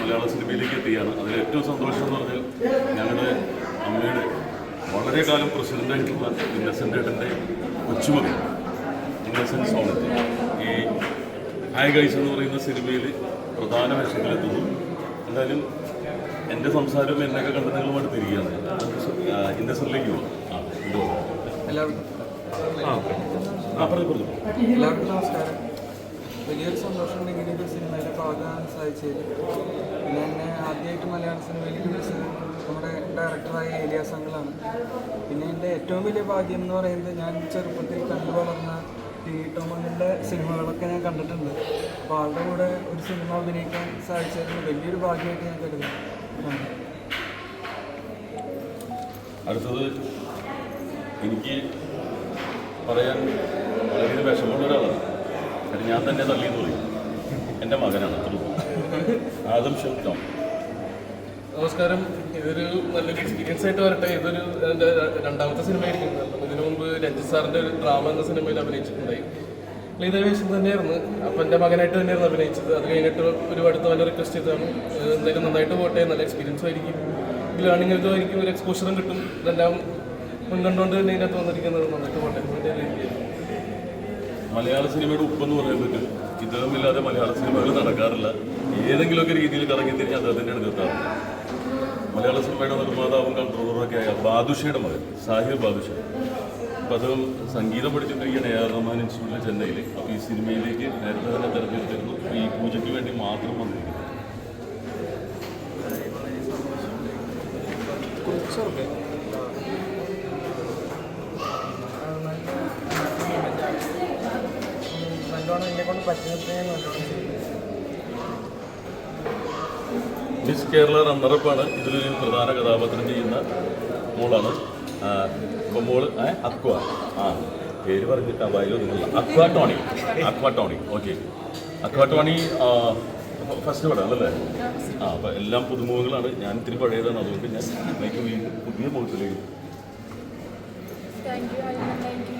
മലയാള സിനിമയിലേക്ക് എത്തിയാണ്. അതിൽ ഏറ്റവും സന്തോഷം എന്ന് പറഞ്ഞാൽ ഞങ്ങളുടെ അമ്മയുടെ വളരെ കാലം പ്രസിഡൻ്റായിട്ടുള്ള ഇന്നസെൻ്റ് ഏട്ടൻ്റെ കൊച്ചുമകൻ ഇന്നസെൻറ്റ് സോണറ്റ് ഈ ഹായ് ഗൈസ് എന്ന് പറയുന്ന സിനിമയിൽ പ്രധാന വേഷത്തിലെത്തുന്നു. എന്തായാലും എൻ്റെ സംസാരം എന്നൊക്കെ കണ്ട് നിങ്ങൾ അടുത്തിരിക്കുകയാണ്. ഇന്നസെൻറ്റിലേക്ക് പോകാം. എല്ലാവർക്കും നമസ്കാരം. വലിയൊരു സന്തോഷമുണ്ട് ഇങ്ങനെ ഒരു സിനിമയിലെ ഭാഗമാകാൻ സാധിച്ചത്. പിന്നെ എന്നെ ആദ്യമായിട്ട് മലയാള സിനിമയിലേക്ക് വിളിച്ചത് നമ്മുടെ ഡയറക്ടറായ ഏലിയാസ് അങ്കിളാണ്. പിന്നെ എൻ്റെ ഏറ്റവും വലിയ ഭാഗ്യം എന്ന് പറയുന്നത് ഞാൻ ചെറുപ്പത്തിൽ കണ്ടു വളർന്ന ടി ടോമൻ്റെ സിനിമകളൊക്കെ ഞാൻ കണ്ടിട്ടുണ്ട്. അപ്പോൾ ആളുടെ കൂടെ ഒരു സിനിമ അഭിനയിക്കാൻ സാധിച്ചത് വലിയൊരു ഭാഗ്യമായിട്ട് ഞാൻ കരുതുന്നു. അടുത്തത് എനിക്ക് പറയാൻ വളരെ വിഷമമുള്ള ഒരാളാണ്. കാരണം ഞാൻ തന്നെ തള്ളിയെന്ന് പറയും. എൻ്റെ മകനാണ് ആദം ഷെൽട്ടോൺ. നമസ്കാരം. ഇതൊരു നല്ലൊരു എക്സ്പീരിയൻസ് ആയിട്ട് വരട്ടെ. ഇതൊരു എൻ്റെ രണ്ടാമത്തെ സിനിമയായിരിക്കും. ഇതിനു മുമ്പ് രഞ്ജിത് സാറിൻ്റെ ഒരു ഡ്രാമ എന്ന സിനിമയിൽ അഭിനയിച്ചിട്ടുണ്ടായി. ഇതേ വേഷം തന്നെയായിരുന്നു. അപ്പം എൻ്റെ മകനായിട്ട് തന്നെയായിരുന്നു അഭിനയിച്ചത്. അത് കഴിഞ്ഞിട്ട് ഒരു അടുത്ത നല്ല റിക്വസ്റ്റ് ചെയ്തതാണ്. എന്തായാലും നന്നായിട്ട് പോട്ടെ, നല്ല എക്സ്പീരിയൻസും ആയിരിക്കും, ലേണിംഗ് ഒക്കെ ആയിരിക്കും, ഒരു എക്സ്പോഷറും കിട്ടും. ഇതെല്ലാം മുൻകണ്ടുകൊണ്ട് തന്നെ ഇതിനകത്ത് വന്നിരിക്കുന്നത് നന്നായിട്ട് പോട്ടെ. മലയാള സിനിമയുടെ ഉപ്പെന്ന് പറയാൻ പറ്റും. ഇദ്ദേഹമില്ലാതെ മലയാള സിനിമകൾ നടക്കാറില്ല. ഏതെങ്കിലുമൊക്കെ രീതിയിൽ കറങ്ങി തിരിഞ്ഞ് അദ്ദേഹത്തിൻ്റെ അടുത്തെത്താറുണ്ട്. മലയാള സിനിമയുടെ നിർമ്മാതാവും കൺട്രോളറൊക്കെ ആയ ബാദുഷയുടെ മകൻ സാഹിർ ബാദുഷ. അപ്പം അദ്ദേഹം സംഗീതം പഠിച്ചുകൊണ്ടിരിക്കുകയാണ് AR റഹ്മാൻ ഇൻസ്റ്റിറ്റ്യൂട്ടിൽ ചെന്നൈയിൽ. അപ്പോൾ ഈ സിനിമയിലേക്ക് നേരത്തെ തന്നെ തിരഞ്ഞെടുത്തിരുന്നു. ഈ പൂജയ്ക്ക് വേണ്ടി മാത്രം വന്നിരിക്കുന്നു. മിസ് കേരള റണ്ണറപ്പാണ്. ഇതിലൊരു പ്രധാന കഥാപാത്രം ചെയ്യുന്ന മോളാണ്. ഇപ്പോൾ മോള് അക്വ, പേര് പറഞ്ഞിട്ട് വായിലോ നിങ്ങളില്ല. Aqua Tony. Okay, Aqua Tony first പടം അല്ലേ? അപ്പോൾ എല്ലാം പുതുമുഖങ്ങളാണ്. ഞാൻ ഇത്തിരി പഴയതാണ്. അതുകൊണ്ട് ഞാൻ വീണ്ടും പുതിയ മുഖത്തിലേക്ക്. Thank you.